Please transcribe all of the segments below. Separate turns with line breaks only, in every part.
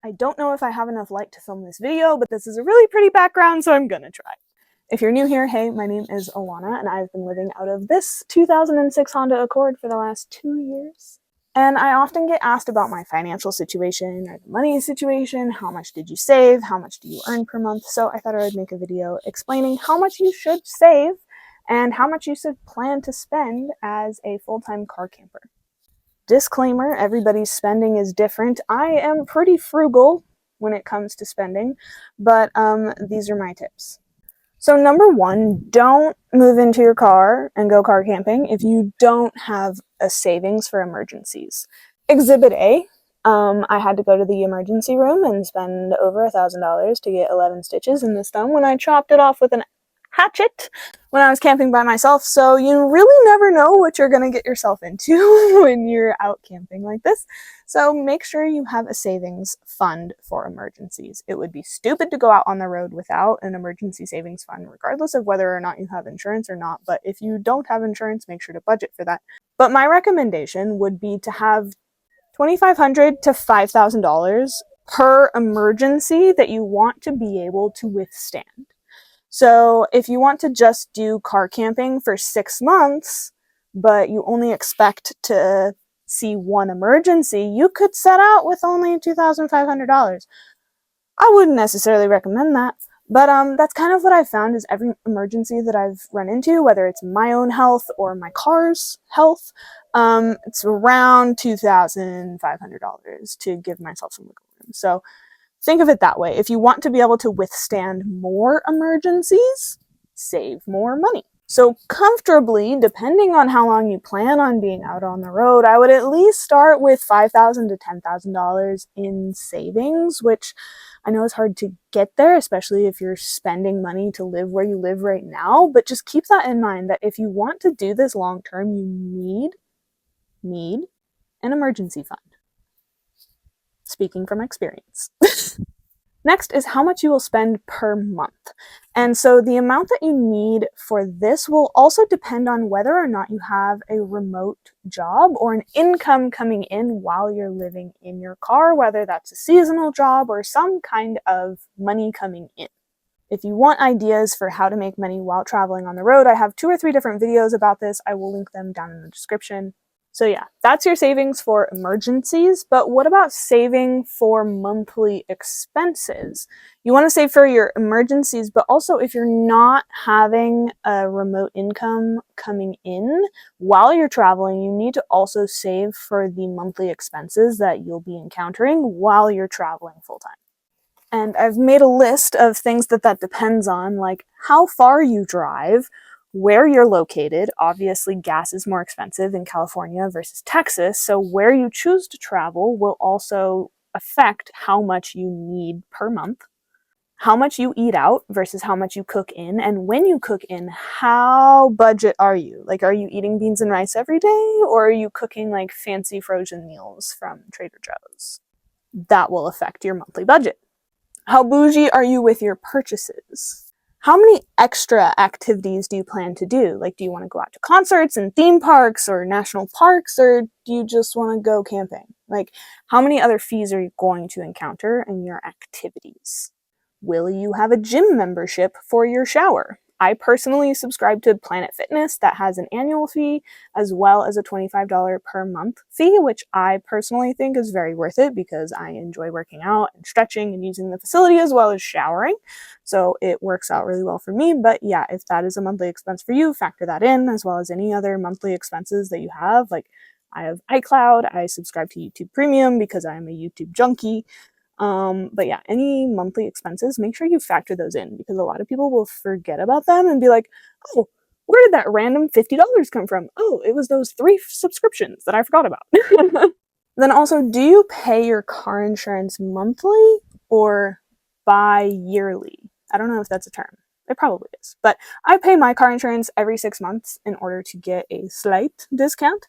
I don't know if I have enough light to film this video, but this is a really pretty background, so I'm gonna try. If you're new here, hey, my name is Alana, and I've been living out of this 2006 Honda Accord for the last 2 years. And I often get asked about my financial situation or the money situation, how much did you save, how much do you earn per month, so I thought I would make a video explaining how much you should save and how much you should plan to spend as a full-time car camper. Disclaimer, everybody's spending is different. I am pretty frugal when it comes to spending, but these are my tips. So number one, don't move into your car and go car camping if you don't have a savings for emergencies. Exhibit A, I had to go to the emergency room and spend over $1,000 to get 11 stitches in this thumb when I chopped it off with an hatchet when I was camping by myself. So you really never know what you're going to get yourself into when you're out camping like this. So make sure you have a savings fund for emergencies. It would be stupid to go out on the road without an emergency savings fund, regardless of whether or not you have insurance or not. But if you don't have insurance, make sure to budget for that. But my recommendation would be to have $2,500 to $5,000 per emergency that you want to be able to withstand. So if you want to just do car camping for 6 months, but you only expect to see one emergency, you could set out with only $2,500. I wouldn't necessarily recommend that, but that's kind of what I've found is every emergency that I've run into, whether it's my own health or my car's health, it's around $2,500 to give myself some wiggle room. So think of it that way. If you want to be able to withstand more emergencies, save more money. So comfortably, depending on how long you plan on being out on the road, I would at least start with $5,000 to $10,000 in savings, which I know is hard to get there, especially if you're spending money to live where you live right now. But just keep that in mind that if you want to do this long term, you need an emergency fund. Speaking from experience. Next is how much you will spend per month. And so the amount that you need for this will also depend on whether or not you have a remote job or an income coming in while you're living in your car, whether that's a seasonal job or some kind of money coming in. If you want ideas for how to make money while traveling on the road, I have 2 or 3 different videos about this. I will link them down in the description. So yeah, that's your savings for emergencies, but what about saving for monthly expenses? You want to save for your emergencies, but also if you're not having a remote income coming in while you're traveling, you need to also save for the monthly expenses that you'll be encountering while you're traveling full-time. And I've made a list of things that depends on, like how far you drive, where you're located. Obviously, gas is more expensive in California versus Texas, so where you choose to travel will also affect how much you need per month, how much you eat out versus how much you cook in, and when you cook in, how budget are you? Like, are you eating beans and rice every day, or are you cooking like fancy frozen meals from Trader Joe's? That will affect your monthly budget. How bougie are you with your purchases? How many extra activities do you plan to do? Like, do you want to go out to concerts and theme parks or national parks, or do you just want to go camping? Like, how many other fees are you going to encounter in your activities? Will you have a gym membership for your shower? I personally subscribe to Planet Fitness that has an annual fee as well as a $25 per month fee, which I personally think is very worth it because I enjoy working out and stretching and using the facility as well as showering. So it works out really well for me. But yeah, if that is a monthly expense for you, factor that in as well as any other monthly expenses that you have. Like, I have iCloud, I subscribe to YouTube Premium because I'm a YouTube junkie. But yeah, any monthly expenses, make sure you factor those in because a lot of people will forget about them and be like, oh, where did that random $50 come from? Oh, it was those 3 subscriptions that I forgot about. Then also, do you pay your car insurance monthly or bi-yearly? I don't know if that's a term. It probably is. But I pay my car insurance every 6 months in order to get a slight discount.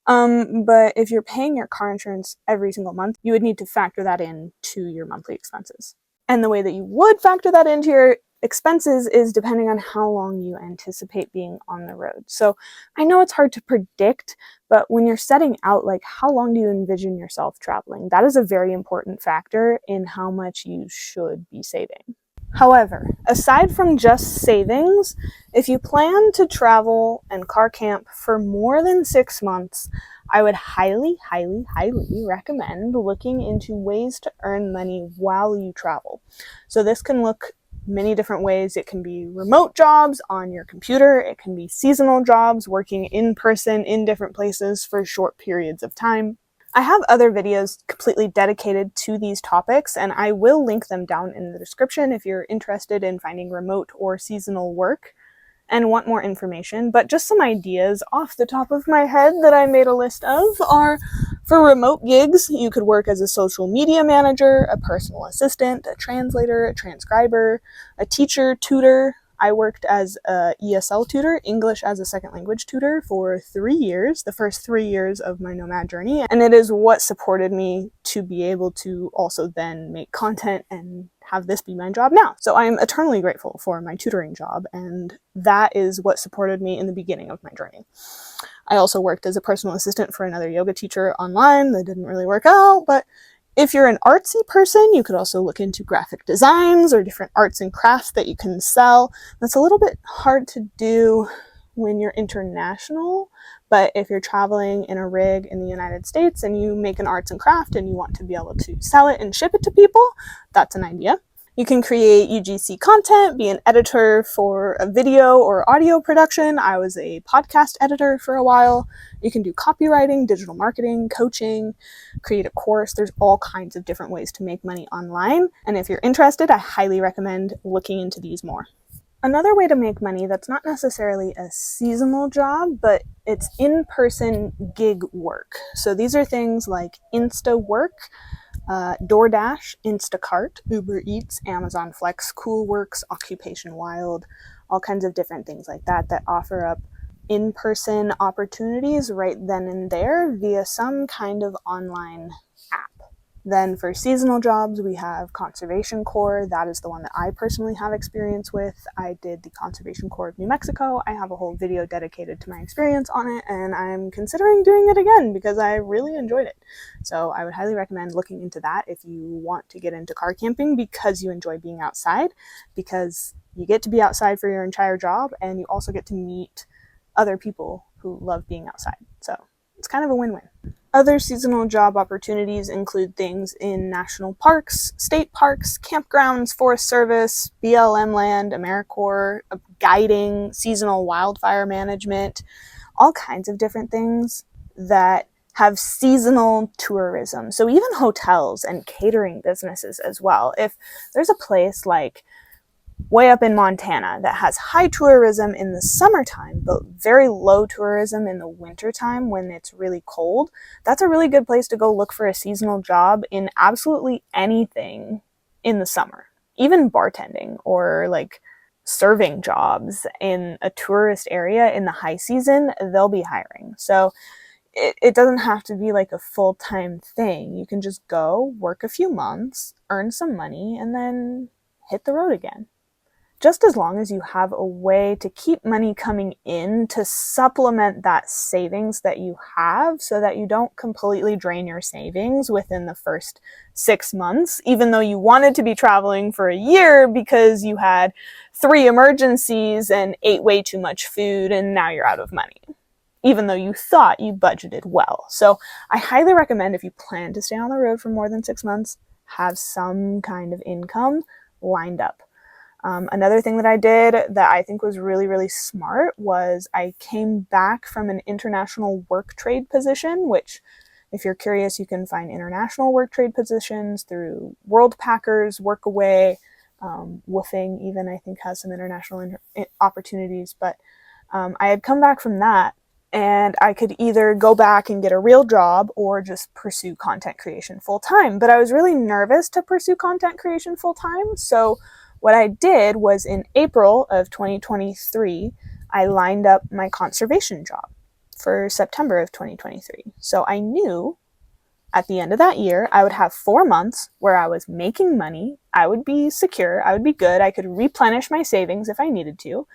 But if you're paying your car insurance every single month, you would need to factor that in to your monthly expenses. And the way that you would factor that into your expenses is depending on how long you anticipate being on the road. So I know it's hard to predict, but when you're setting out, like, how long do you envision yourself traveling? That is a very important factor in how much you should be saving. However, aside from just savings, if you plan to travel and car camp for more than 6 months, I would highly, highly, highly recommend looking into ways to earn money while you travel. So this can look many different ways. It can be remote jobs on your computer. It can be seasonal jobs, working in person in different places for short periods of time. I have other videos completely dedicated to these topics, and I will link them down in the description if you're interested in finding remote or seasonal work and want more information. But just some ideas off the top of my head that I made a list of are, for remote gigs, you could work as a social media manager, a personal assistant, a translator, a transcriber, a teacher, tutor. I worked as a ESL tutor, English as a second language tutor, for 3 years, the first 3 years of my nomad journey. And it is what supported me to be able to also then make content and have this be my job now. So I am eternally grateful for my tutoring job, and that is what supported me in the beginning of my journey. I also worked as a personal assistant for another yoga teacher online. That didn't really work out, but if you're an artsy person, you could also look into graphic designs or different arts and crafts that you can sell. That's a little bit hard to do when you're international, but if you're traveling in a rig in the United States and you make an arts and craft and you want to be able to sell it and ship it to people, that's an idea. You can create UGC content, be an editor for a video or audio production. I was a podcast editor for a while. You can do copywriting, digital marketing, coaching, create a course. There's all kinds of different ways to make money online. And if you're interested, I highly recommend looking into these more. Another way to make money that's not necessarily a seasonal job, but it's in-person gig work. So these are things like Insta work, DoorDash, Instacart, Uber Eats, Amazon Flex, Coolworks, Occupation Wild, all kinds of different things like that that offer up in-person opportunities right then and there via some kind of online app. Then for seasonal jobs, we have Conservation Corps. That is the one that I personally have experience with. I did the Conservation Corps of New Mexico. I have a whole video dedicated to my experience on it, and I'm considering doing it again because I really enjoyed it. So I would highly recommend looking into that if you want to get into car camping because you enjoy being outside, because you get to be outside for your entire job and you also get to meet other people who love being outside. So it's kind of a win-win. Other seasonal job opportunities include things in national parks, state parks, campgrounds, Forest Service, BLM land, AmeriCorps, guiding, seasonal wildfire management, all kinds of different things that have seasonal tourism. So even hotels and catering businesses as well. If there's a place like way up in Montana that has high tourism in the summertime, but very low tourism in the wintertime when it's really cold, that's a really good place to go look for a seasonal job in absolutely anything in the summer. Even bartending or like serving jobs in a tourist area in the high season, they'll be hiring. So it doesn't have to be like a full-time thing. You can just go work a few months, earn some money, and then hit the road again. Just as long as you have a way to keep money coming in to supplement that savings that you have so that you don't completely drain your savings within the first 6 months, even though you wanted to be traveling for a year because you had 3 emergencies and ate way too much food and now you're out of money, even though you thought you budgeted well. So I highly recommend, if you plan to stay on the road for more than 6 months, have some kind of income lined up. Another thing that I did that I think was really, really smart was I came back from an international work trade position, which, if you're curious, you can find international work trade positions through Worldpackers, Workaway, Woofing even, I think, has some international opportunities. But I had come back from that, and I could either go back and get a real job or just pursue content creation full time. But I was really nervous to pursue content creation full time, so what I did was in April of 2023, I lined up my conservation job for September of 2023. So I knew at the end of that year, I would have 4 months where I was making money. I would be secure. I would be good. I could replenish my savings if I needed to.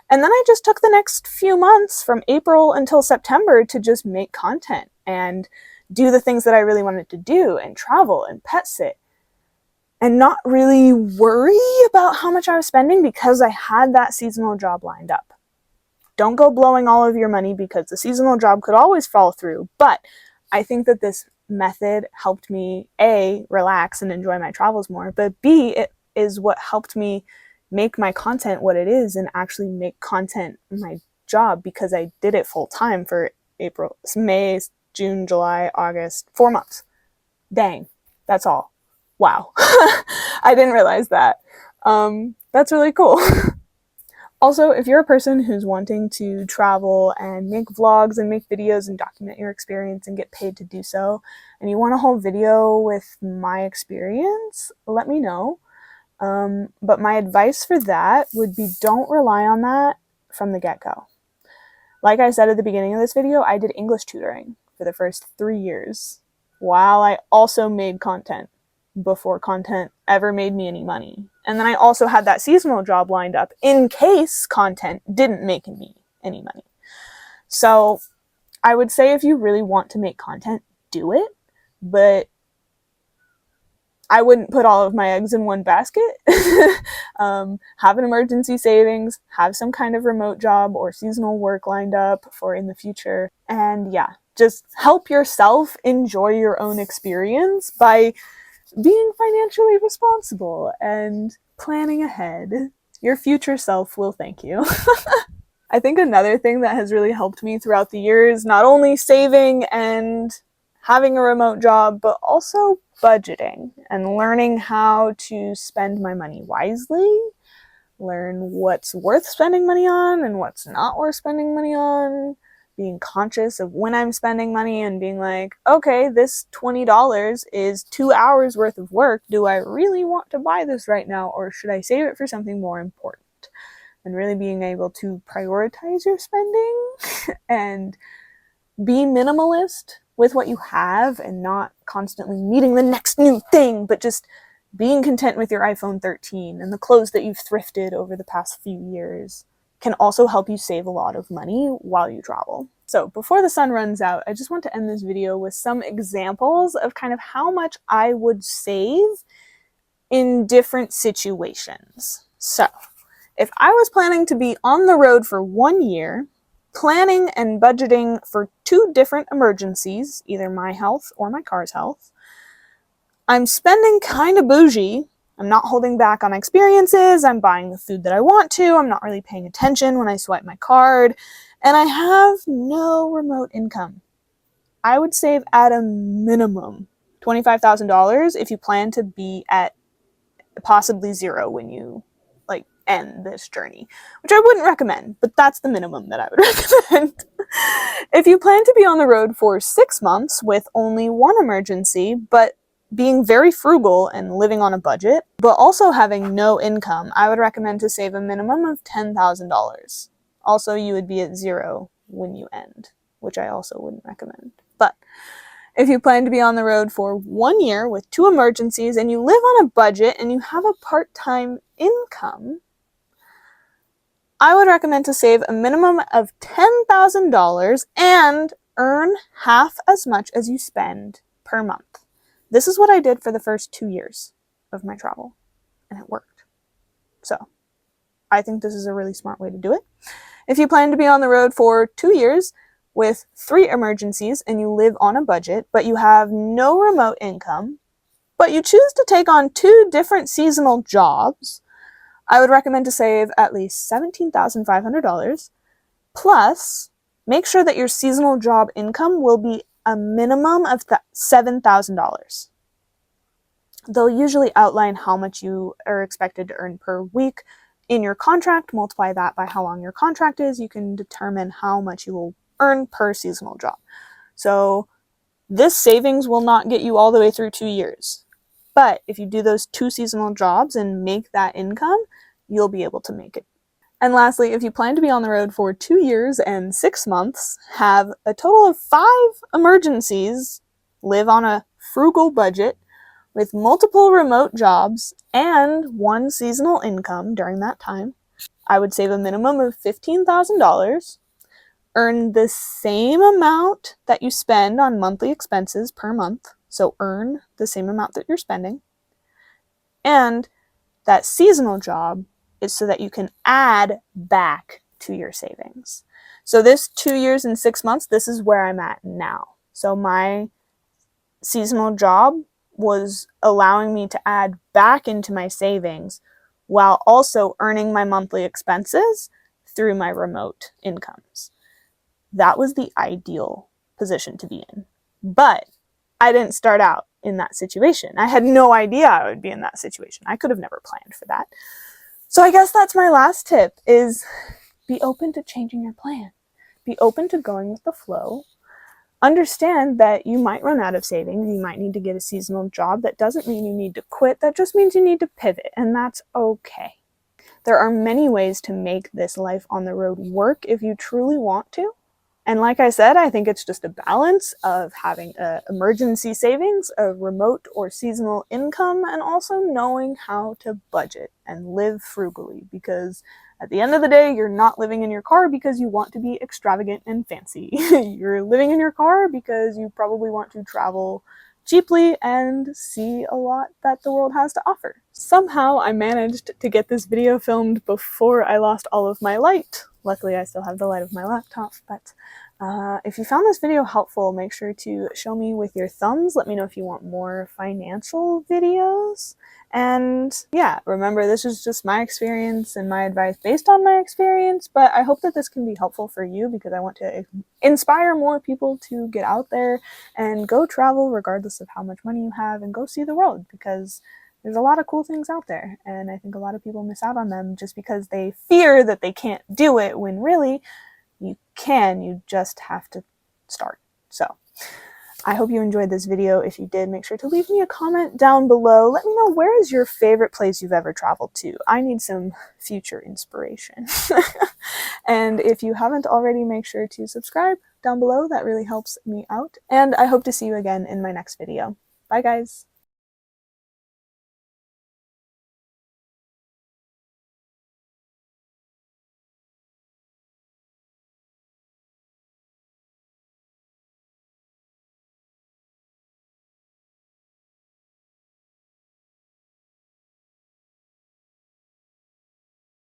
And then I just took the next few months from April until September to just make content and do the things that I really wanted to do and travel and pet sit and not really worry about how much I was spending because I had that seasonal job lined up. Don't go blowing all of your money because the seasonal job could always fall through, but I think that this method helped me, A, relax and enjoy my travels more, but B, it is what helped me make my content what it is and actually make content my job because I did it full time for April, May, June, July, August, 4 months. Dang, that's all. Wow. I didn't realize that. That's really cool. Also, if you're a person who's wanting to travel and make vlogs and make videos and document your experience and get paid to do so, and you want a whole video with my experience, let me know. But my advice for that would be don't rely on that from the get-go. Like I said at the beginning of this video, I did English tutoring for the first 3 years while I also made content before content ever made me any money. And then I also had that seasonal job lined up in case content didn't make me any money. So I would say if you really want to make content, do it, but I wouldn't put all of my eggs in one basket. Have an emergency savings, have some kind of remote job or seasonal work lined up for in the future. And yeah, just help yourself enjoy your own experience by being financially responsible and planning ahead. Your future self will thank you. I think another thing that has really helped me throughout the years, not only saving and having a remote job, but also budgeting and learning how to spend my money wisely, learn what's worth spending money on and what's not worth spending money on, being conscious of when I'm spending money and being like, okay, this $20 is 2 hours worth of work. Do I really want to buy this right now, or should I save it for something more important? And really being able to prioritize your spending and be minimalist with what you have and not constantly needing the next new thing, but just being content with your iPhone 13 and the clothes that you've thrifted over the past few years can also help you save a lot of money while you travel. So before the sun runs out, I just want to end this video with some examples of kind of how much I would save in different situations. So if I was planning to be on the road for 1 year, planning and budgeting for 2 different emergencies, either my health or my car's health, I'm spending kind of bougie. I'm not holding back on experiences, I'm buying the food that I want to, I'm not really paying attention when I swipe my card, and I have no remote income. I would save at a minimum $25,000 if you plan to be at possibly 0 when you end this journey, which I wouldn't recommend, but that's the minimum that I would recommend. If you plan to be on the road for 6 months with only 1 emergency, but being very frugal and living on a budget, but also having no income, I would recommend to save a minimum of $10,000. Also, you would be at 0 when you end, which I also wouldn't recommend. But if you plan to be on the road for 1 year with 2 emergencies and you live on a budget and you have a part-time income, I would recommend to save a minimum of $10,000 and earn half as much as you spend per month. This is what I did for the first 2 years of my travel, and it worked. So I think this is a really smart way to do it. If you plan to be on the road for 2 years with 3 emergencies and you live on a budget, but you have no remote income, but you choose to take on 2 different seasonal jobs, I would recommend to save at least $17,500, plus make sure that your seasonal job income will be a minimum of $7,000. They'll usually outline how much you are expected to earn per week in your contract, multiply that by how long your contract is, you can determine how much you will earn per seasonal job. So this savings will not get you all the way through 2 years. But if you do those 2 seasonal jobs and make that income, you'll be able to make it. And lastly, if you plan to be on the road for 2 years and 6 months, have a total of 5 emergencies, live on a frugal budget with multiple remote jobs and one seasonal income during that time, I would save a minimum of $15,000, earn the same amount that you spend on monthly expenses per month, so earn the same amount that you're spending, and that seasonal job is so that you can add back to your savings. So this 2 years and 6 months, this is where I'm at now. So my seasonal job was allowing me to add back into my savings while also earning my monthly expenses through my remote incomes. That was the ideal position to be in. But I didn't start out in that situation. I had no idea I would be in that situation. I could have never planned for that. So I guess that's my last tip, is be open to changing your plan. Be open to going with the flow. Understand that you might run out of savings. You might need to get a seasonal job. That doesn't mean you need to quit. That just means you need to pivot, and that's okay. There are many ways to make this life on the road work if you truly want to. And like I said, I think it's just a balance of having emergency savings, a remote or seasonal income, and also knowing how to budget and live frugally, because at the end of the day, you're not living in your car because you want to be extravagant and fancy. You're living in your car because you probably want to travel cheaply and see a lot that the world has to offer. Somehow I managed to get this video filmed before I lost all of my light. Luckily, I still have the light of my laptop, but if you found this video helpful, make sure to show me with your thumbs. Let me know if you want more financial videos. And yeah, remember, this is just my experience and my advice based on my experience, but I hope that this can be helpful for you, because I want to inspire more people to get out there and go travel regardless of how much money you have, and go see the world, because there's a lot of cool things out there, and I think a lot of people miss out on them just because they fear that they can't do it, when really you can. You just have to start. So I hope you enjoyed this video. If you did, make sure to leave me a comment down below. Let me know, where is your favorite place you've ever traveled to? I need some future inspiration. And if you haven't already, make sure to subscribe down below. That really helps me out. And I hope to see you again in my next video. Bye, guys.